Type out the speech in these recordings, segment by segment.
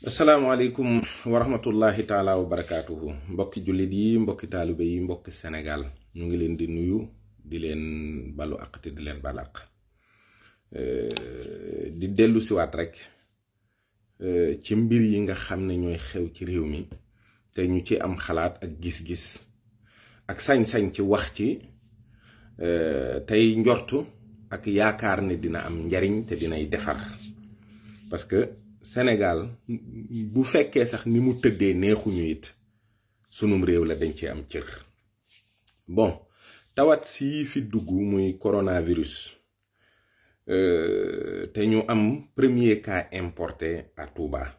asalaamaaleykum wa rahmatullahi taala wa barakaatuhu mbokki jullit yi mbokki taalibe yi mbokki Sénégal ñu ngi leen di nuyu di leen balu àq te di leen balaq di dellu siwaat rek ci mbir yi nga xam ne ñooy xew ci réew mi te ñu ci am xalaat ak gis-gis ak sañ-sañ ci wax ci tey njortu ak yaakaar ne dina am njariñ te dinay defar parce que Sénégal bu fekkee sax ni mu tëddee neexuñu it sunum réew la dañ ci am cër. Bon, tawat si fi dugg muy coronavirus te ñu am premier cas importé à Touba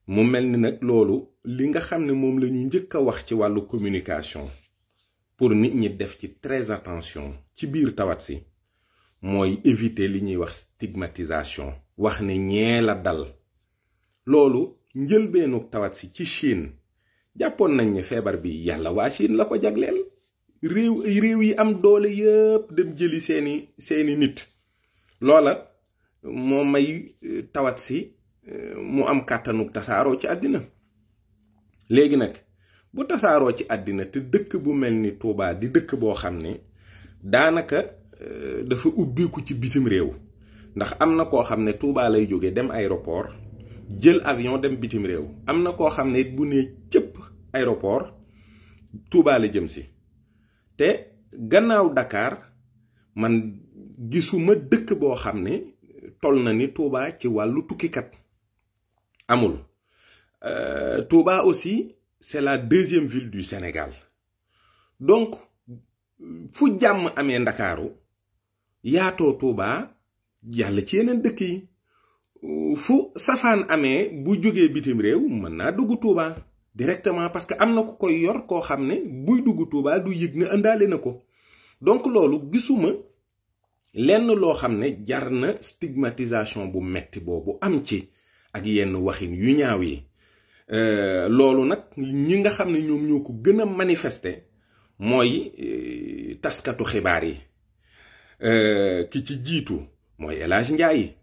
mu mel ni nag loolu li nga xam ne moom la ñu njëkk a wax ci wàllu communication pour nit ñi def ci très attention ci biir tawat si mooy éviter li ñuy wax stigmatisation wax ne ñee la dal loolu njëlbeenu tawat si ci Chine jàppoon nañ ne feebar bi yàlla waa Chine la ko jagleel réew yi am doole yëpp dem jëli seeni nit loola moo may tawat si mu am kàttanuk tasaaroo ci àddina léegi nag bu tasaaroo ci àddina te dëkk bu mel ni Touba di dëkk boo xam ne daanaka dafa ubbiku ci bitim réew ndax am na koo xam ne Touba lay jóge dem aéroport jël avion dem bitim réew am na koo xam ne it bu nee cëpp aéroport Touba la jëm si te gannaaw Dakar man gisuma dëkk boo xam ne toll na ni Touba ci wàllu tukkikat amul. Touba aussi c'est la deuxième ville du Sénégal donc fu jàmm amee Ndakaaru yaatoo Touba yàlla ci yeneen dëkk yi fu safaan amee bu jógee bitim réew mën naa dugg Touba directement parce que am na ku koy yor koo xam ne buy dugg Touba du yëg ne àndaale na ko donc loolu gisuma lenn loo xam ne jar na stigmatisation bu metti boobu am ci ak yenn waxin yu ñaaw yi loolu nag ñi nga xam ne ñoom ñoo ko gën a manifester mooy taskatu xibaar yi ki ci jiitu mooy El Hadj Ndiaye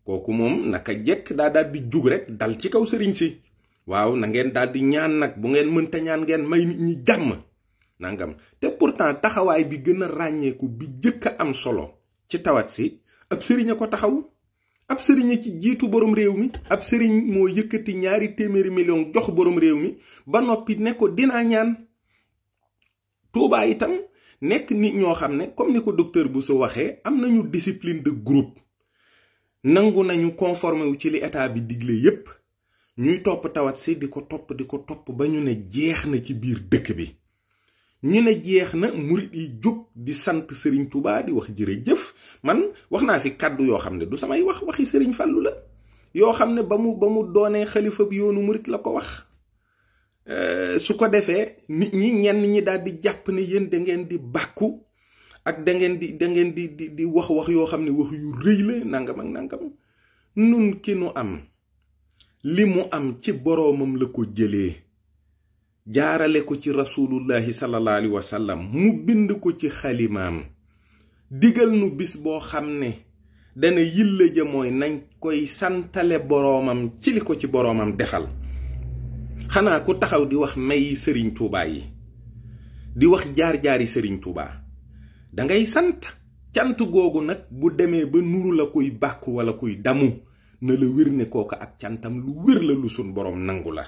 kooku moom naka jekk daal di jug rek dal ci kaw sëriñ si waaw na ngeen daal di ñaan nag bu ngeen mënta ñaan ngeen may nit ñi jàmm nangam te pourtant taxawaay bi gën a ràññeeku bi jëkk a am solo ci tawat si ab sëriñ a ko taxaw ab sëriñ ci jiitu borom réew mi ab sëriñ moo yëkkati 200 millions jox borom réew mi ba noppi ne ko dinaa ñaan Touba itam nekk nit ñoo xam ne comme ni ko docteur Bousso waxee am nañu discipline de groupe nangu nañu conformé wu ci li état bi digle yépp ñuy topp tawat si di ko topp ba ñu ne jeex na ci biir dëkk bi ñu ne jeex na murit yi jóg di sant Serigne Touba di wax jërëjëf man wax naa fi kàddu yoo xam ne du samay waxi Serigne Fallou la yoo xam ne ba mu doonee xalifa bi yoonu murit la ko wax su ko defee nit ñi ñenn ñi daal di jàpp ne yéen da ngeen di bàkku ak da ngeen di wax yoo xam ne wax yu rëy la nangam ak nangam nun ki nu am li mu am ci boroomam la ko jëlee jaarale ko ci rasulullahi sallallahu alayhi wa sallam mu bind ko ci xalimaam digal nu bis boo xam ne dana yilla ja mooy nañ koy santale boroomam ci li ko ci boroomam defal xanaa ku taxaw di wax may sëriñ Touba yi di wax jaar-jaari sëriñ Touba dangay sant cant googu nag bu demee ba nuru la kuy bàkku wala kuy damu na la wér ne kooka ak cantam lu wér la lu sun boroom nangu la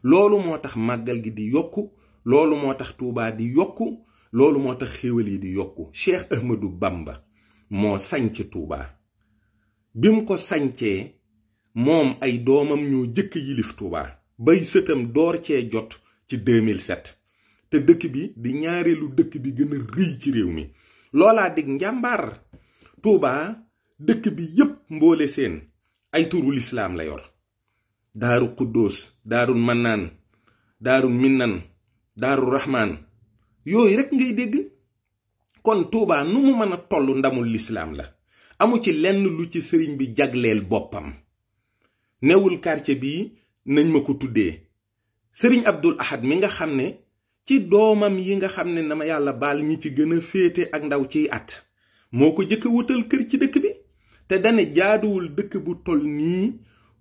loolu moo tax màggal gi di yokku loolu moo tax Touba di yokku loolu moo tax xéewal yi di yokku Cheikh Ahmadou Bamba moo sañc Touba bi mu ko sañcee moom ay doomam ñoo jëkk yilif Touba bay sëtam door cee jot ci 2007 te dëkk bi di ñaareelu dëkk bi gën a rëy ci réew mi loolaa dig njàmbaar Touba dëkk bi yépp mboole seen ay turu lislaam la yor daaru Quddoos daaru Mannaan daaru Minnan daaru Rahmaan yooyu rek ngay dégg kon Touba nu mu mën a tollu ndamul lislaam la amu ci lenn lu ci sëriñ bi jagleel boppam newul quartier bii nañ ma ko tuddee sëriñ Abdul Ahad mi nga xam ne ci doomam yi nga xam ne na ma yàlla baal ñi ci gën a féete ak ndaw ciy at moo ko jëkk wutal kër ci dëkk bi te dane jaaduwul dëkk bu toll nii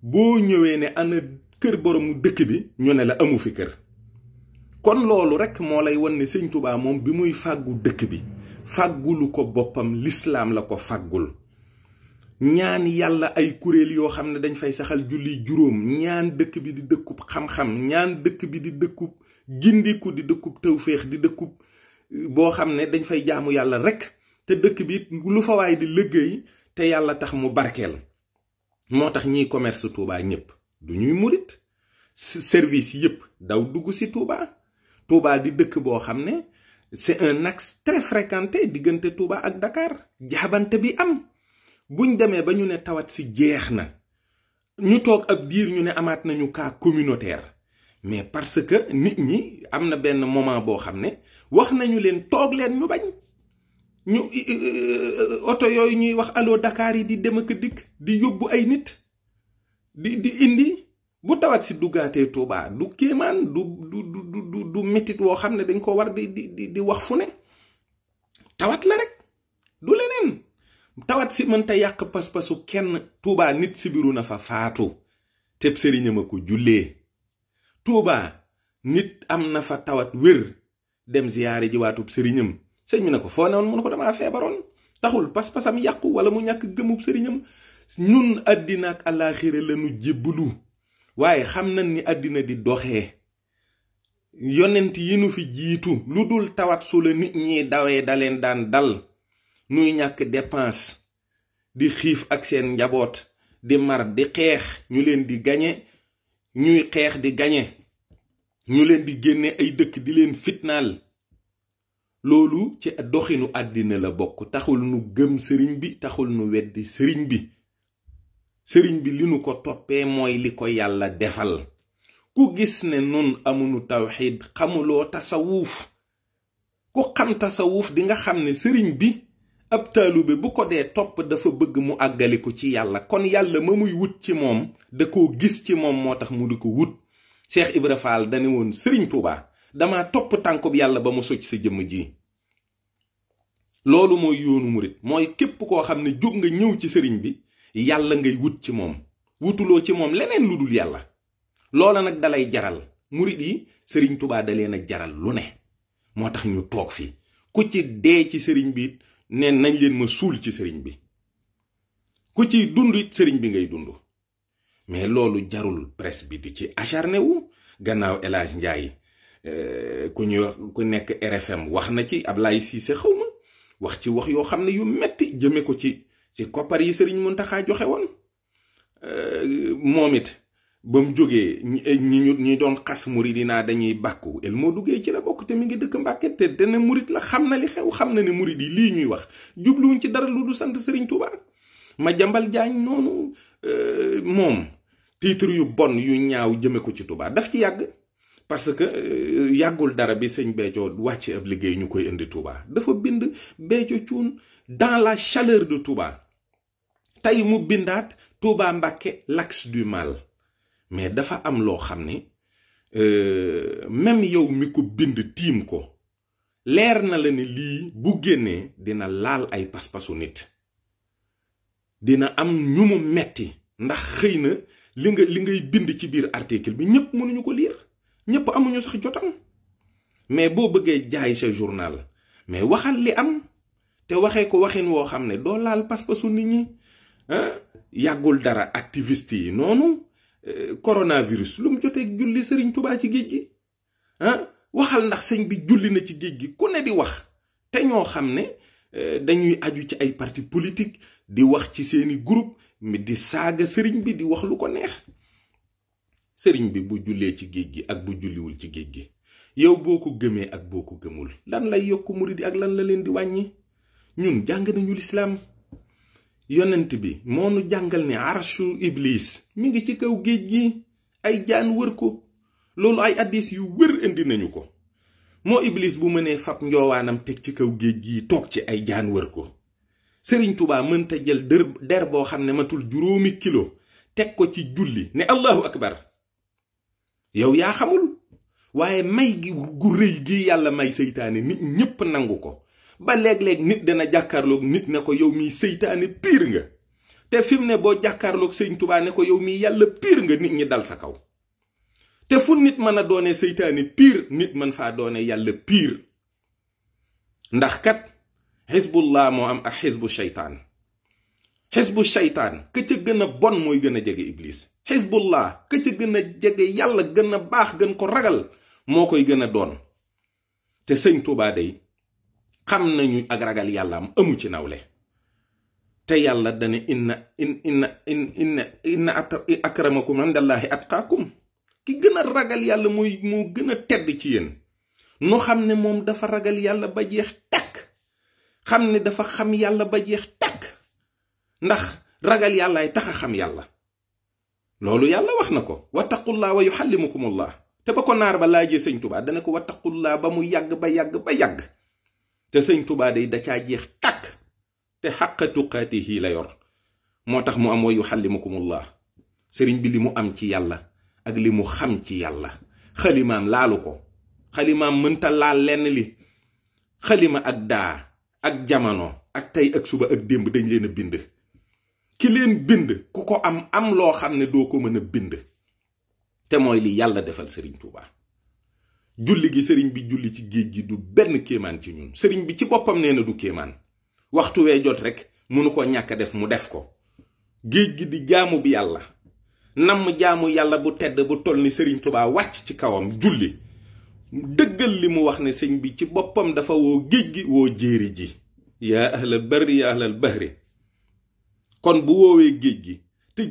boo ñëwee ne ana kër boromu dëkk bi ñu ne la amu fi kër. kon loolu rek moo lay wan ne sëñ Touba moom bi muy fàggu dëkk bi fàggulu ko boppam lislaam la ko fàggul. ñaan yàlla ay kuréel yoo xam ne dañ fay saxal julli juróom, ñaan dëkk bi di dëkkub xam-xam, ñaan dëkk bi di dëkkub gindiku, di dëkkub tawféex, di dëkkub boo xam ne dañ fay jaamu yàlla rek, te dëkk bi lu fa waay di liggéey te yàlla tax mu barkeel. moo tax ñiy commerce Touba ñëpp du ñuy murit, service yëpp daw dugg si Touba. Touba di dëkk boo xam ne c'est un axe très fréquenté diggante Touba ak Dakar. jaabante bi am buñ demee ba ñu ne tawat si jeex na, ñu toog ab diir ñu ne amaat nañu cas communautaire, mais parce que nit ñi am na benn moment boo xam ne wax nañu leen toog leen ñu bañ. ñu oto yooyu ñuy wax allo Dakar yi di dem ak dikk di yóbbu ay nit di indi. bu tawat si duggaatee Touba du kéemaan du métit woo xam ne dañ ko war di wax fu ne. tawat la rek du leneen. tawat si mënta yàq pas-pasu kenn. Touba nit si biru na fa faatu teb sëriñam a ko jullee. Touba nit am na fa tawat wér dem ziyaare ji waatub sëriñam. sëñ mi ne ko foo ne woon mu ne ko damaa feebaroon. taxul pas-pasam yàqu wala mu ñàkk gëmub sëriñam. ñun àddina ak àllaaxira lañu jébbalu. waaye xam nañ ni àddina di doxee. yonent yi nu fi jiitu lu dul tawat su la nit ñi dawee daleen daan dal. nuy ñàkk dépense di xiif ak seen njaboot di mar di xeex ñu leen di gañe ñuy xeex di gañe ñu leen di génne ay dëkk di leen fitnaal. loolu ci doxinu àddina la bokk. taxul nu gëm sëriñ bi, taxul nu weddi sëriñ bi. sëriñ bi li nu ko toppee mooy li ko yàlla defal. ku gis ne nun amunu tawxiid xamuloo tasawuf. ku xam tasawuf di nga xam ne sëriñ bi ab taalube bu ko dee topp dafa bëgg mu àggali ko ci yàlla. kon yàlla ma muy wut ci moom da koo gis ci moom moo tax mu di ko wut. Cheikh Ibra Fall dane woon sëriñ Touba dama topp tànkub yàlla ba mu socc sa jëmm ji. loolu mooy yoonu murit. mooy képp koo xam ne jóg nga ñëw ci sëriñ bi yàlla ngay wut ci moom. wutuloo ci moom leneen lu dul yàlla. loola nag dalay jaral. murit yi sëriñ Touba da leen a jaral lu ne. moo tax ñu toog fi ku ci dee ci sëriñ bi ne nañ leen ma suul ci sëriñ bi. ku ci dund it sëriñ bi ngay dund. mais loolu jarul presse bi di ci acharné wu. gannaaw El Hadj Ndiaye ku nekk RFM wax na ci. Ablaye Cissé xaw ma wax ci wax yoo xam ne yu metti jëme ko ci koppar yi sëriñ Mountakha joxe woon. moom it ba mu jógee ñi doon xas murit yi naa dañuy bàkku el moo duggee ci la bokk te mi ngi dëkk Mbàkke te dana murit la xam na li xew. xam na ne murit yi lii ñuy wax jubluwuñ ci dara lu du sant sëriñ Touba. Madiambal Diagne noonu moom titre yu bon yu ñaaw jëme ko ci Touba daf ci yàgg. parce que yàggul dara bi sëñ Béthio wàcce ab liggéey ñu koy indi Touba dafa bind Béthio Thioune dans la chaleur de Touba. tey mu bindaat Touba Mbàkke l'axe du mal. mais dafa am loo xam ne même yow mi ko bind tiim ko leer na la ne lii bu génnee dina laal ay pas-pasu nit. dina am ñu mu metti ndax xëy na li ngay bind ci biir article bi ñëpp mënuñu ko lire. ñëpp amuñu sax jotam. mais boo bëggee jaay sa journal mais waxal li am te waxee ko waxin woo xam ne doo laal pas-pasu nit ñi. yàggul dara activiste yi noonu coronavirus lu mu jotee julli sëriñ Touba ci géej gi. waxal ndax sëñ bi julli na ci géej gi ku ne di wax te ñoo xam ne dañuy aju ci ay parti politique di wax ci seeni groupe mi di saaga sëriñ bi di wax lu ko neex. sëriñ bi bu jullee ci géej gi ak bu julliwul ci géej gi yow boo ko gëmee ak boo ko gëmul lan lay yokk murid yi ak lan la leen di wàññi. ñun jàng nañu lislaam. yonent bi moo nu jàngal ne arshu iblis mi ngi ci kaw géej gi ay jaan wër ko. loolu ay addis yu wër indi nañu ko. moo iblis bu mënee fab njoowaanam teg ci kaw géej gi toog ci ay jaan wër ko. sëriñ Touba mënta jël der boo xam ne matul 5 kilo teg ko ci julli ne allahu akbar. yow yaa xamul. waaye may gi gu rëy gi yàlla may seytaane nit ñépp nangu ko. ba léeg-léeg nit dana jàkkaarloog nit ne ko yow miy seytaane piir nga te fi mu ne boo jàkkaarloog sëñ Tuubaa ne ko yow mi yàlla piir nga, nit ñi dal sa kaw. te fu nit mën a doone seytaane piir, nit mën faa doone yàlla piir. ndax kat xisbullah moo am ak xisbu shaytaan. xisbu shaytaan ka ca gën a bon mooy gën a jege iblis. xisbullah ka ca gën a jege yàlla, gën a baax, gën ko ragal, moo koy gën a doon. te sëñ Tuubaa day xam nañu ak ragal yàlla am amu ci nawle. te yàlla dana inna akramakum indallahi atqaakum. ki gën a ragal yàlla moo gën a tedd ci yéen. nu xam ne moom dafa ragal yàlla ba jeex takk. xam ne dafa xam yàlla ba jeex takk. ndax ragal yàllaay tax a xam yàlla. loolu yàlla wax na ko. wattaqullaa wa yuxallimukumullah. te ba ko naar ba laajee sëñ Tuubaa dana ko wattaqullaa ba mu yàgg ba yàgg. te sëñ Tuubaa day da caa jeex takk. te xaqa tuqaatihi la yor. moo tax mu am wa yuxallimukumullah. sëriñ bi li mu am ci yàlla ak li mu xam ci yàlla, xalimaam laalu ko. xalimaam mënta laal lenn li. xalima ak daa ak jamono ak tey ak suba ak démb dañ leen a bind. ki leen bind ku ko am loo xam ne doo ko mën a bind. te mooy li yàlla defal sëriñ Tuubaa. julli gi sëriñ bi julli ci géej gi du benn kéemaan ci ñun. sëriñ bi ci boppam nee na du kéemaan. waxtu wee jot rek mënu ko ñàkk a def mu def ko. géej gi di jaamu bi yàlla. namm jaamu yàlla bu tedd bu toll ni sëriñ Tuubaa wàcc ci kawam julli. dëggal li mu wax ne sëñ bi ci boppam dafa woo géej gi woo jéeri ji. yaa ahlal barri yaa ahlal bahri. kon bu woowee géej gi te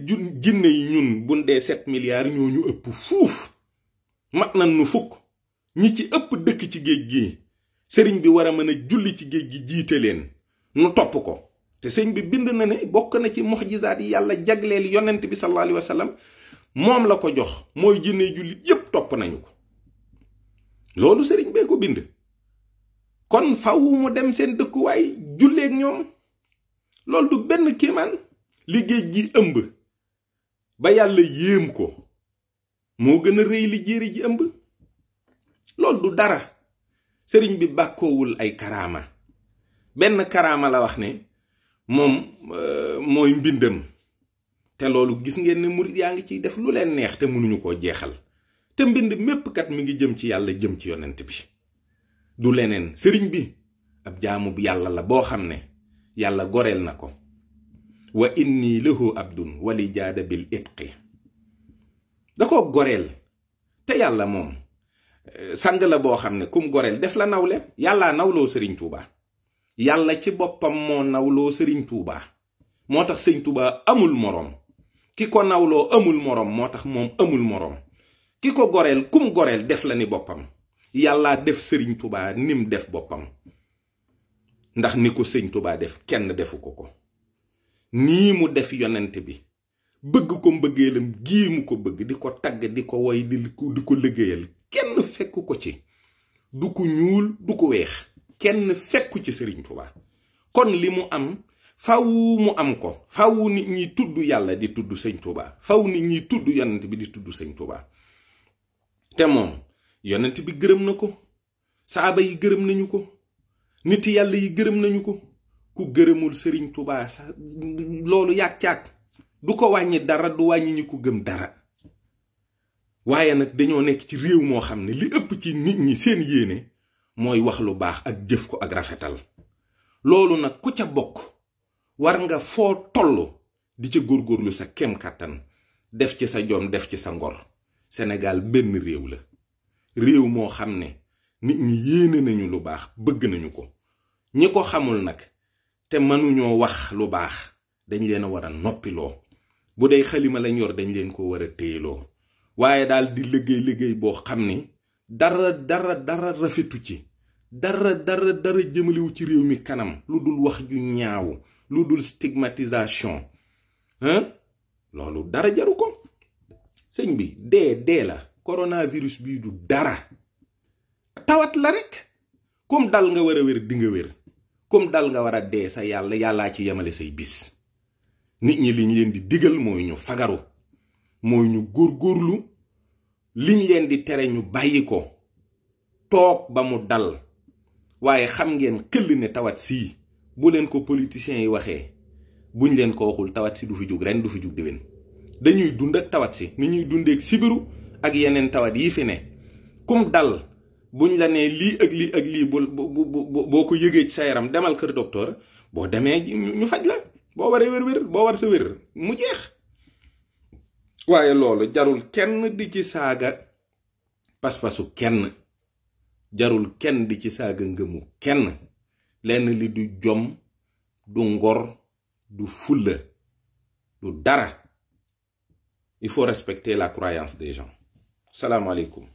jinne yi ñun buñ dee 7 milliards ñoo ñu ëpp fuuf. mat nan nu fukk. ñi ci ëpp dëkk ci géej gi. sëriñ bi war a mën a julli ci géej gi jiite leen. nu topp ko. te sëñ bi bind na ne bokk na ci muxjisaat yi yàlla jagleel yonent bi sallallahu alayhi wa sallam moom la ko jox mooy jinne jullit yépp topp nañu ko. loolu sëriñ bee ko bind. kon faw mu dem seen dëkkuwaay julleek ñoom. loolu du benn kéemaan. li géej gi ëmb ba yàlla yéem ko moo gën a rëy li jéeri ji ëmb. loolu du dara. sëriñ bi bàkkoowul ay karaama. benn karaama la wax ne moom mooy mbindam. te loolu gis ngeen ne murit yaa ngi ciy def lu leen neex te mënuñu koo jeexal. te mbind mépp kat mi ngi jëm ci yàlla jëm ci yonent bi. du leneen. sëriñ bi ab jaamu bi yàlla la boo xam ne yàlla goreel na ko. wa inni lahu abdun wali jaada bil itqi. da ko goreel. te yàlla moom sang la boo xam ne kum goreel def la nawle. yàllaa nawloo sëriñ Tuubaa. yàlla ci boppam moo nawloo sëriñ Tuubaa. moo tax sëriñ Tuubaa amul moroom. ki ko nawloo amul moroom moo tax moom amul moroom. ki ko goreel kum goreel def la ni boppam. yàllaa def sëriñ Tuubaa nim def boppam. ndax ni ko sëriñ Tuubaa def kenn defu ko. nii mu def yonent bi bëgg ko mbëggeelam gii mu ko bëgg di ko tagg di ko woy di ko liggéeyal kenn fekku ko ci. du ko ñuul du ko weex. kenn fekku ci sëriñ Tuubaa. kon li mu am faw mu am ko. faw nit ñi tudd yàlla di tudd sëñ Tuubaa. faw nit ñi tudd yonent bi di tudd sëñ Tuubaa. te moom yonent bi gërëm na ko. saaba yi gërëm nañu ko. nit yàlla yi gërëm nañu ko. ku gërëmul sëriñ Tuubaa sax loolu yàgg-yàgg du ko wàññi dara, du wàññi ñi ko gëm dara. waaye nag dañoo nekk ci réew moo xam ne li ëpp ci nit ñi seen yéene mooy wax lu baax ak jëf ko ak rafetal. loolu nag ku ca bokk war nga foo toll di ca góorgóorlu sa kem kàttan def ci sa jom def ci sa ngor. Sénégal benn réew la. réew moo xam ne nit ñi yéene nañu lu baax bëgg nañu ko. ñi ko xamul nag te mënuñoo wax lu baax dañ leen a war a noppiloo. bu dee xalima lañ yor dañ leen ko war a téyeloo. waaye daal di liggéey boo xam ni dara rafetu ci. dara jëmaliwu ci réew mi kanam lu dul wax ju ñaaw, lu dul stigmatisation. loolu dara jaru ko. sëñ bi dee la. coronavirus bii du dara. tawat la rek. comme dal nga war a wér di nga wér. comme dal nga war a dee sa yàllaa ci yemale say bis. nit ñi liñ leen di digal mooy ñu fagaru. mooy ñu góorgóorlu. liñ leen di tere ñu bàyyi ko. toog ba mu dal. waaye xam ngeen këll ne tawat sii bu leen ko politiciens yi waxee buñ leen ko waxul tawat si du fi jug ren du fi jug déwén dañuy dund ak tawat si ni ñuy dundee ak sibiru ak yeneen tawat yi fi ne kum dal buñ la nee lii ak lii ak lii boo ko yëgee ci sa yaram demal kër docteur boo demee ñu faj la boo waree wér boo warta wér mu jeex waaye loolu jarul kenn di ci saaga pas-pasu kenn jarul kenn di ci saaga ngëmu kenn lenn li du jom du ngor du fulla du dara il faut respecter la croyance des gens. Salam alaikum.